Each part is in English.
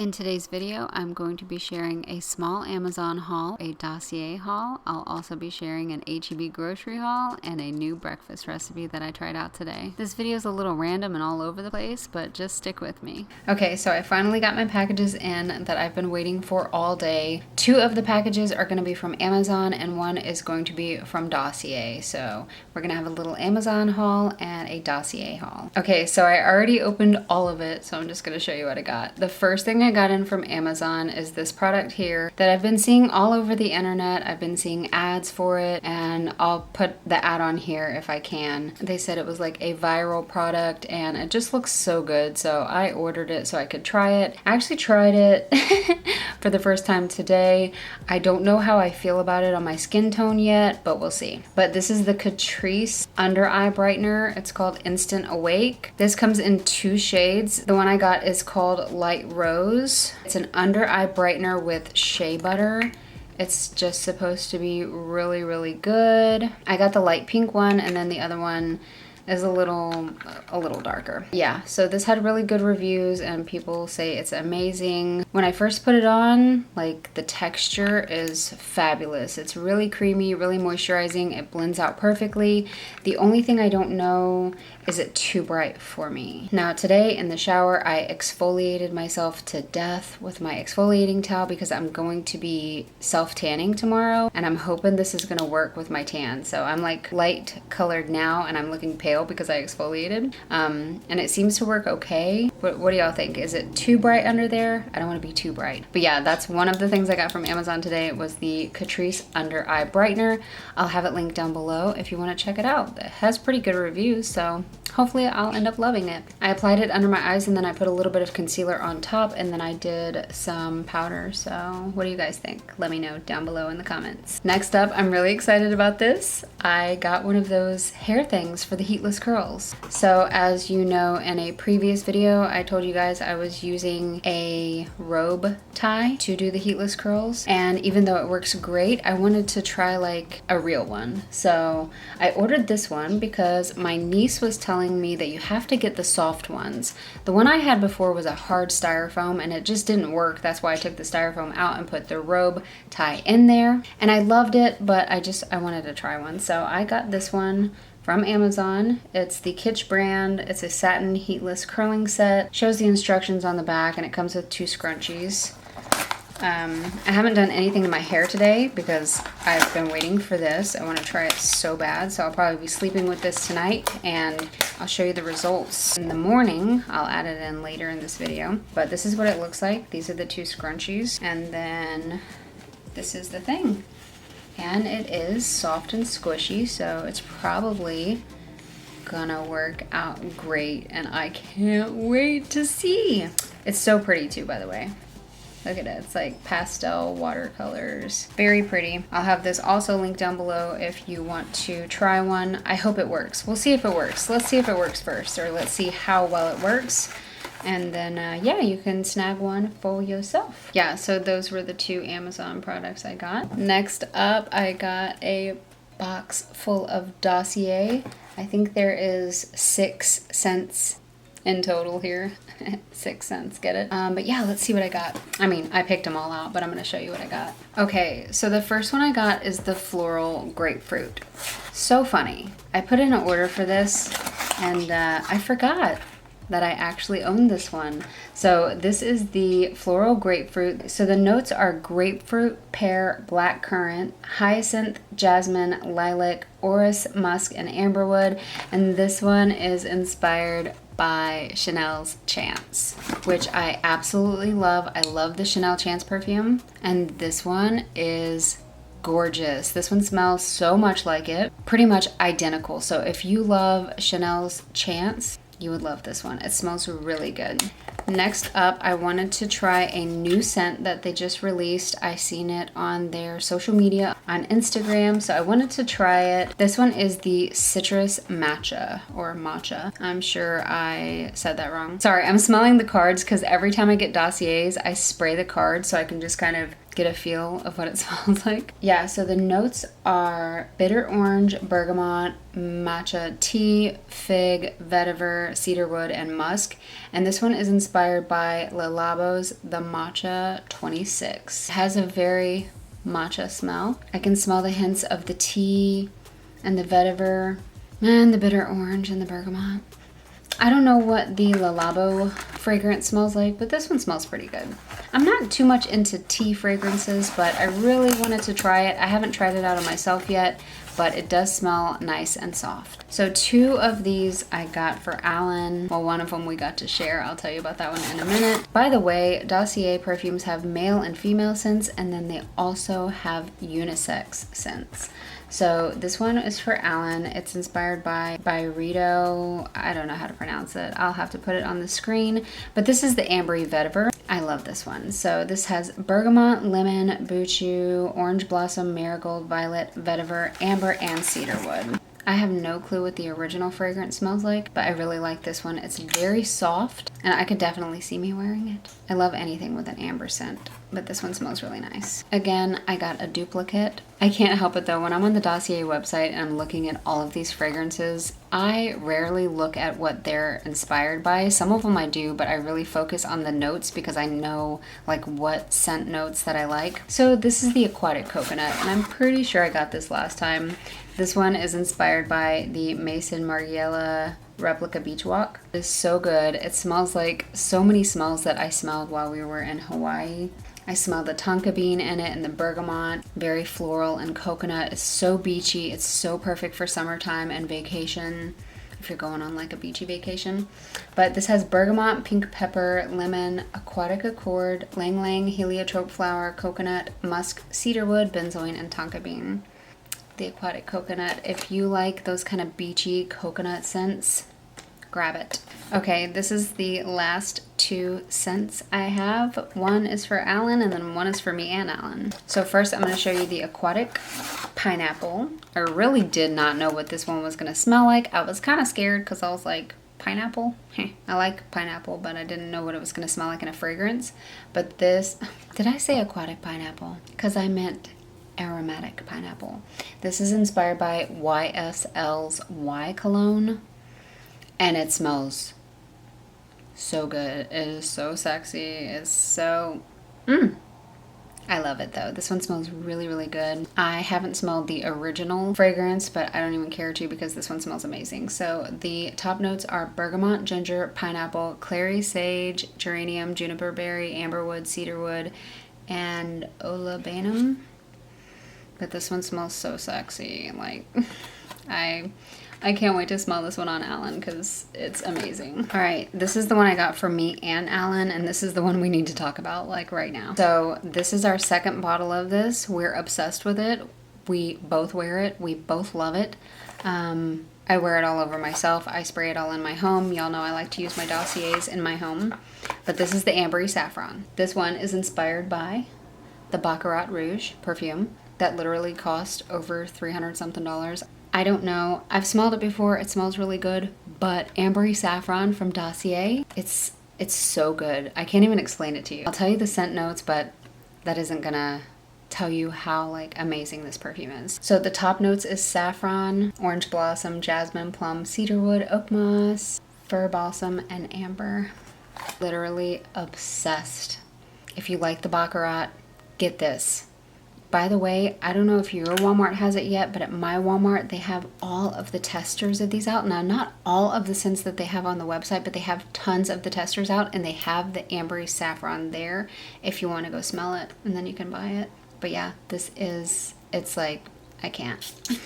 In today's video, I'm going to be sharing a small Amazon haul, a Dossier haul. I'll also be sharing an H-E-B grocery haul and a new breakfast recipe that I tried out today. This video is a little random and all over the place, but just stick with me. Okay, so I finally got my packages in that I've been waiting for all day. 2 of the packages are going to be from Amazon and 1 is going to be from Dossier. So we're going to have a little Amazon haul and a Dossier haul. Okay, so I already opened all of it, so I'm just going to show you what I got. The first thing I got in from Amazon is this product here that I've been seeing all over the internet. I've been seeing ads for it, and I'll put the ad on here if I can. They said it was like a viral product and it just looks so good, so I ordered it so I could try it. I actually tried it for the first time today. I don't know how I feel about it on my skin tone yet, but we'll see. But this is the Catrice Under Eye Brightener. It's called Instant Awake. This comes in 2 shades. The one I got is called Light Rose. It's an under eye brightener with shea butter. It's just supposed to be really, really good. I got the light pink one, and then the other one is a little darker. Yeah, so this had really good reviews and people say it's amazing. When I first put it on, like, the texture is fabulous. It's really creamy, really moisturizing. It blends out perfectly. The only thing I don't know is it too bright for me. Now today in the shower, I exfoliated myself to death with my exfoliating towel because I'm going to be self-tanning tomorrow, and I'm hoping this is gonna work with my tan. So I'm like light colored now and I'm looking pale because I exfoliated, and it seems to work okay. What do y'all think? Is it too bright under there? I don't want to be too bright. But yeah, that's one of the things I got from Amazon today was the Catrice Under Eye Brightener. I'll have it linked down below if you want to check it out. It has pretty good reviews, so hopefully I'll end up loving it. I applied it under my eyes and then I put a little bit of concealer on top, and then I did some powder. So what do you guys think? Let me know down below in the comments. Next up, I'm really excited about this. I got one of those hair things for the Heatless curls. So as you know, in a previous video, I told you guys I was using a robe tie to do the heatless curls. And even though it works great, I wanted to try like a real one. So I ordered this one because my niece was telling me that you have to get the soft ones. The one I had before was a hard styrofoam and it just didn't work. That's why I took the styrofoam out and put the robe tie in there. And I loved it, but I wanted to try one. So I got this one from Amazon. It's the Kitsch brand. It's a satin heatless curling set. Shows the instructions on the back, and it comes with 2 scrunchies. I haven't done anything to my hair today because I've been waiting for this. I want to try it so bad, so I'll probably be sleeping with this tonight and I'll show you the results in the morning. I'll add it in later in this video, but this is what it looks like. These are the 2 scrunchies, and then this is the thing. And it is soft and squishy, so it's probably gonna work out great, and I can't wait to see. It's so pretty too, by the way. Look at it, it's like pastel watercolors. Very pretty. I'll have this also linked down below if you want to try one. I hope it works. We'll see if it works. Let's see if it works first, or let's see how well it works. And then, yeah, you can snag one for yourself. Yeah, so those were the 2 Amazon products I got. Next up, I got a box full of Dossier. I think there is 6 scents in total here. 6 cents, get it? But yeah, let's see what I got. I mean, I picked them all out, but I'm gonna show you what I got. Okay, so the first one I got is the floral grapefruit. So funny. I put in an order for this and I forgot that I actually own this one. So this is the floral grapefruit. So the notes are grapefruit, pear, blackcurrant, hyacinth, jasmine, lilac, orris, musk, and amberwood. And this one is inspired by Chanel's Chance, which I absolutely love. I love the Chanel Chance perfume, and this one is gorgeous. This one smells so much like it, pretty much identical. So if you love Chanel's Chance, you would love this one. It smells really good. Next up, I wanted to try a new scent that they just released. I seen it on their social media on Instagram, so I wanted to try it. This one is the Citrus Matcha, or Matcha. I'm sure I said that wrong. Sorry, I'm smelling the cards because every time I get Dossiers, I spray the cards so I can just kind of get a feel of what it smells like. Yeah, so the notes are bitter orange, bergamot, matcha tea, fig, vetiver, cedarwood, and musk. And this one is inspired by Le Labo's The Matcha 26. It has a very matcha smell. I can smell the hints of the tea and the vetiver and the bitter orange and the bergamot. I don't know what the Le Labo fragrance smells like, but this one smells pretty good. I'm not too much into tea fragrances, but I really wanted to try it. I haven't tried it out on myself yet, but it does smell nice and soft. So 2 of these I got for Alan. Well, one of them we got to share. I'll tell you about that one in a minute. By the way, Dossier perfumes have male and female scents, and then they also have unisex scents. So this one is for Alan. It's inspired by Rito. I don't know how to pronounce it. I'll have to put it on the screen. But this is the Ambery Vetiver. I love this one. So this has bergamot, lemon, buchu, orange blossom, marigold, violet, vetiver, amber, and cedarwood. I have no clue what the original fragrance smells like, but I really like this one. It's very soft, and I could definitely see me wearing it. I love anything with an amber scent, but this one smells really nice. Again, I got a duplicate. I can't help it though, when I'm on the Dossier website and I'm looking at all of these fragrances, I rarely look at what they're inspired by. Some of them I do, but I really focus on the notes because I know like what scent notes that I like. So this is the Aquatic Coconut, and I'm pretty sure I got this last time. This one is inspired by the Mason Margiela Replica Beach Walk. It is so good. It smells like so many smells that I smelled while we were in Hawaii. I smelled the tonka bean in it and the bergamot. Very floral and coconut. It's so beachy. It's so perfect for summertime and vacation, if you're going on like a beachy vacation. But this has bergamot, pink pepper, lemon, aquatic accord, lang lang, heliotrope flower, coconut, musk, cedarwood, benzoin, and tonka bean. The Aquatic Coconut. If you like those kind of beachy coconut scents, grab it. Okay, this is the last 2 scents I have. One is for Alan, and then one is for me and Alan. So first I'm going to show you the Aquatic Pineapple. I really did not know what this one was going to smell like. I was kind of scared because I was like, pineapple? I like pineapple, but I didn't know what it was going to smell like in a fragrance. But this, did I say Aquatic Pineapple? Because I meant aromatic pineapple. This is inspired by YSL's Y Cologne, and it smells so good. It is so sexy. It's so I love it though. This one smells really, really good. I haven't smelled the original fragrance, but I don't even care to because this one smells amazing. So the top notes are bergamot, ginger, pineapple, clary sage, geranium, juniper berry, amberwood, cedarwood, and olabanum. But this one smells so sexy. Like, I can't wait to smell this one on Alan because it's amazing. All right, this is the one I got for me and Alan, and this is the one we need to talk about like right now. So this is our second bottle of this. We're obsessed with it. We both wear it. We both love it. I wear it all over myself. I spray it all in my home. Y'all know I like to use my Dossiers in my home. But this is the Ambery Saffron. This one is inspired by the Baccarat Rouge perfume that literally cost over $300 something. I don't know. I've smelled it before. It smells really good. But Ambery Saffron from Dossier, it's so good. I can't even explain it to you. I'll tell you the scent notes, but that isn't gonna tell you how like amazing this perfume is. So the top notes is saffron, orange blossom, jasmine, plum, cedarwood, oak moss, fir balsam, and amber. Literally obsessed. If you like the Baccarat, get this. By the way, I don't know if your Walmart has it yet, but at my Walmart, they have all of the testers of these out. Now, not all of the scents that they have on the website, but they have tons of the testers out, and they have the Ambery Saffron there if you want to go smell it, and then you can buy it. But yeah, it's like, I can't.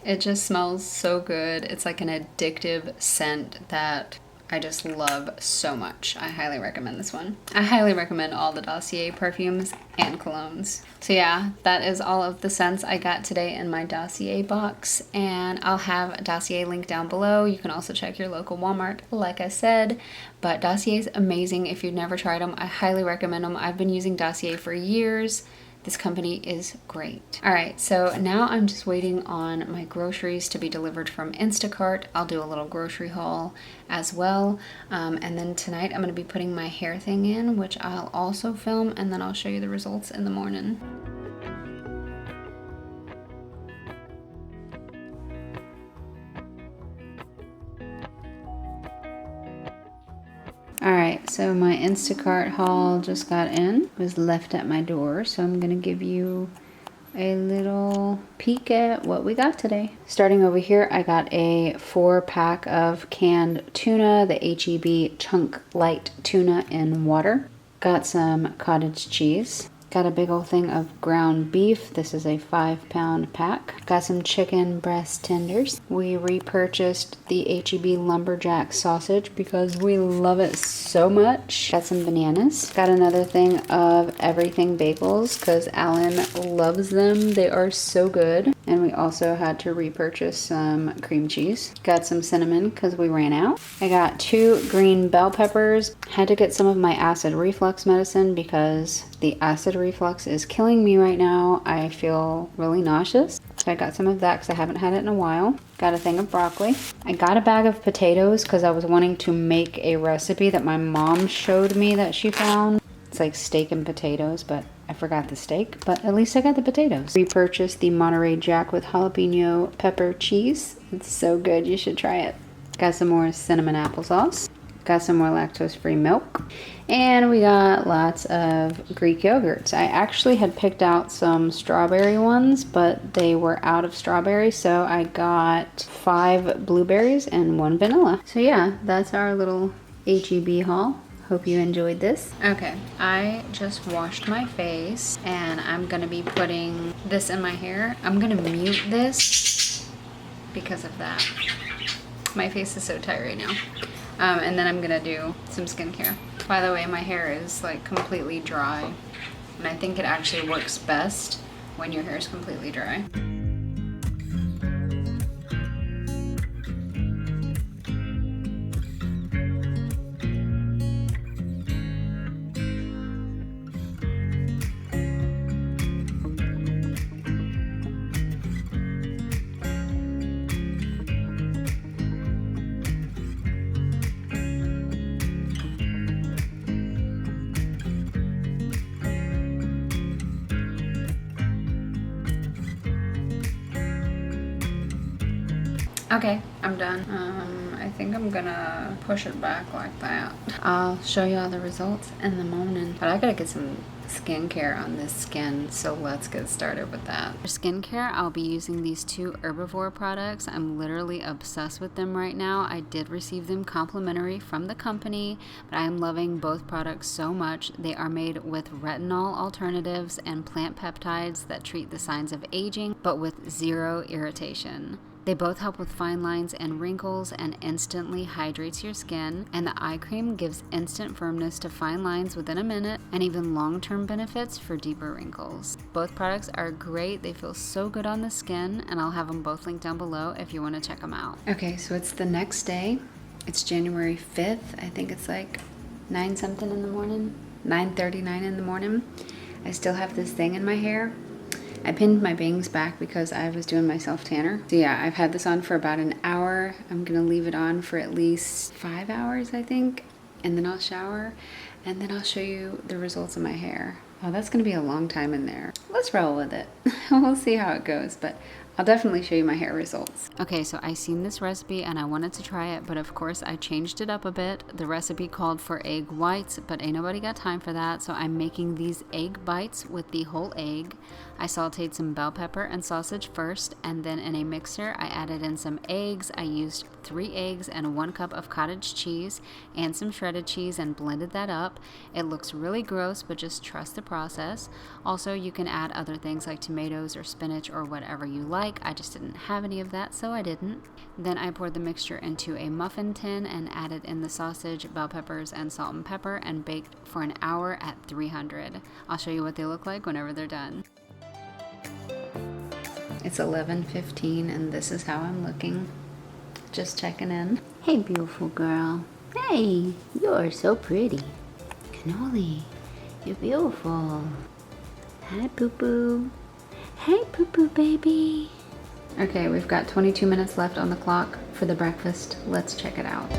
It just smells so good. It's like an addictive scent that I just love so much. I highly recommend this one. I highly recommend all the Dossier perfumes and colognes. So yeah, that is all of the scents I got today in my Dossier box, and I'll have a Dossier link down below. You can also check your local Walmart, like I said, but Dossier is amazing. If you've never tried them, I highly recommend them. I've been using Dossier for years. This company is great. All right, so now I'm just waiting on my groceries to be delivered from Instacart. I'll do a little grocery haul as well. And then tonight I'm gonna be putting my hair thing in, which I'll also film, and then I'll show you the results in the morning. Alright, so my Instacart haul just got in. It was left at my door, so I'm gonna give you a little peek at what we got today. Starting over here, I got a 4-pack of canned tuna, the HEB Chunk Light Tuna in water. Got some cottage cheese. Got a big old thing of ground beef. This is a 5-pound pack. Got some chicken breast tenders. We repurchased the HEB Lumberjack sausage because we love it so much. Got some bananas. Got another thing of everything bagels because Alan loves them. They are so good. And we also had to repurchase some cream cheese. Got some cinnamon because we ran out. I got 2 green bell peppers. Had to get some of my acid reflux medicine because the acid reflux is killing me right now. I feel really nauseous. So I got some of that because I haven't had it in a while. Got a thing of broccoli. I got a bag of potatoes because I was wanting to make a recipe that my mom showed me that she found. It's like steak and potatoes, but I forgot the steak, but at least I got the potatoes. Repurchased the Monterey Jack with jalapeno pepper cheese. It's so good, you should try it. Got some more cinnamon applesauce. Got some more lactose-free milk. And we got lots of Greek yogurts. I actually had picked out some strawberry ones, but they were out of strawberry, so I got 5 blueberries and 1 vanilla. So yeah, that's our little HEB haul. Hope you enjoyed this. Okay, I just washed my face and I'm gonna be putting this in my hair. I'm gonna mute this because of that. My face is so tight right now. And then I'm gonna do some skincare. By the way, my hair is like completely dry. And I think it actually works best when your hair is completely dry. Okay, I'm done. I think I'm gonna push it back like that. I'll show you all the results in the morning. But I gotta get some skincare on this skin, so let's get started with that. For skincare, I'll be using these 2 Herbivore products. I'm literally obsessed with them right now. I did receive them complimentary from the company, but I am loving both products so much. They are made with retinol alternatives and plant peptides that treat the signs of aging, but with 0 irritation. They both help with fine lines and wrinkles and instantly hydrates your skin, and the eye cream gives instant firmness to fine lines within a minute and even long-term benefits for deeper wrinkles. Both products are great. They feel so good on the skin, and I'll have them both linked down below if you want to check them out. Okay, so it's the next day. It's January 5th. I think it's like 9 something in the morning, 9:39 in the morning. I still have this thing in my hair. I pinned my bangs back because I was doing my self-tanner. So yeah, I've had this on for about an hour. I'm gonna leave it on for at least 5 hours, I think. And then I'll shower, and then I'll show you the results of my hair. Oh, that's gonna be a long time in there. Let's roll with it. We'll see how it goes, but I'll definitely show you my hair results. Okay, so I seen this recipe and I wanted to try it, but of course I changed it up a bit. The recipe called for egg whites, but ain't nobody got time for that, so I'm making these egg bites with the whole egg. I sauteed some bell pepper and sausage first, and then in a mixer I added in some eggs. I used 3 eggs and 1 cup of cottage cheese and some shredded cheese and blended that up. It looks really gross, but just trust the process. Also, you can add other things like tomatoes or spinach or whatever you like. I just didn't have any of that, so I didn't. Then I poured the mixture into a muffin tin and added in the sausage, bell peppers, and salt and pepper and baked for an hour at 300. I'll show you what they look like whenever they're done. It's 11:15 and this is how I'm looking. Just checking in. Hey, beautiful girl. Hey, you are so pretty. Cannoli, you're beautiful. Hi, poo-poo. Hey, poo-poo baby. Okay, we've got 22 minutes left on the clock for the breakfast. Let's check it out.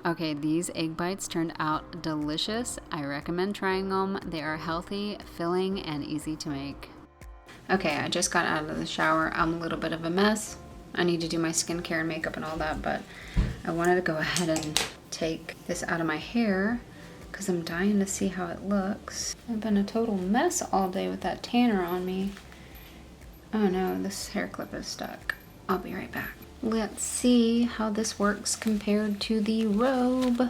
Okay, these egg bites turned out delicious. I recommend trying them. They are healthy, filling, and easy to make. Okay, I just got out of the shower. I'm a little bit of a mess. I need to do my skincare and makeup and all that, but I wanted to go ahead and take this out of my hair because I'm dying to see how it looks. I've been a total mess all day with that tanner on me. Oh no, this hair clip is stuck. I'll be right back. Let's see how this works compared to the robe.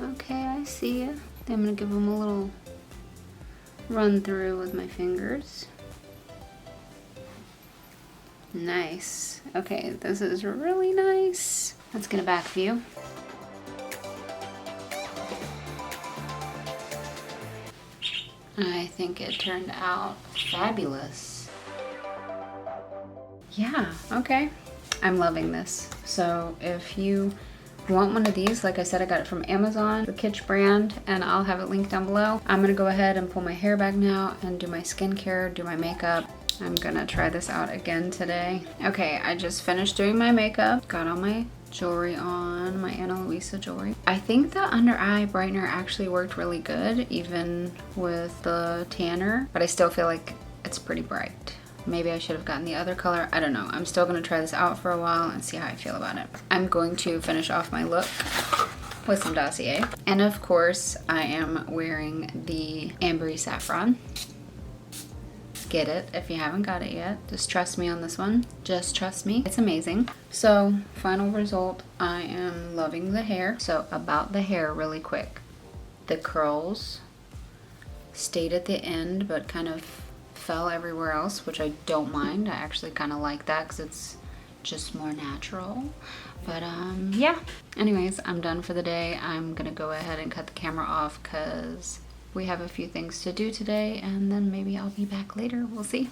Okay, I see ya. I'm gonna give them a little run through with my fingers. Nice. Okay, this is really nice. Let's get a back view. I think it turned out fabulous. Yeah, okay. I'm loving this. So if you want one of these, like I said, I got it from Amazon, the Kitsch brand, and I'll have it linked down below. I'm gonna go ahead and pull my hair back now and do my skincare, do my makeup. I'm gonna try this out again today. Okay, I just finished doing my makeup, got all my jewelry on, my Ana Luisa jewelry. I think the Under Eye Brightener actually worked really good, even with the tanner, but I still feel like it's pretty bright. Maybe I should have gotten the other color. I don't know. I'm still gonna try this out for a while and see how I feel about it. I'm going to finish off my look with some Dossier. And of course, I am wearing the Ambery Saffron. Get it if you haven't got it yet. Just trust me on this one. Just trust me. It's amazing. So, final result, I am loving the hair. So, about the hair really quick. The curls stayed at the end, but kind of fell everywhere else, which I don't mind. I actually kind of like that because it's just more natural. But yeah. Anyways, I'm done for the day. I'm gonna go ahead and cut the camera off because we have a few things to do today, and then maybe I'll be back later. We'll see.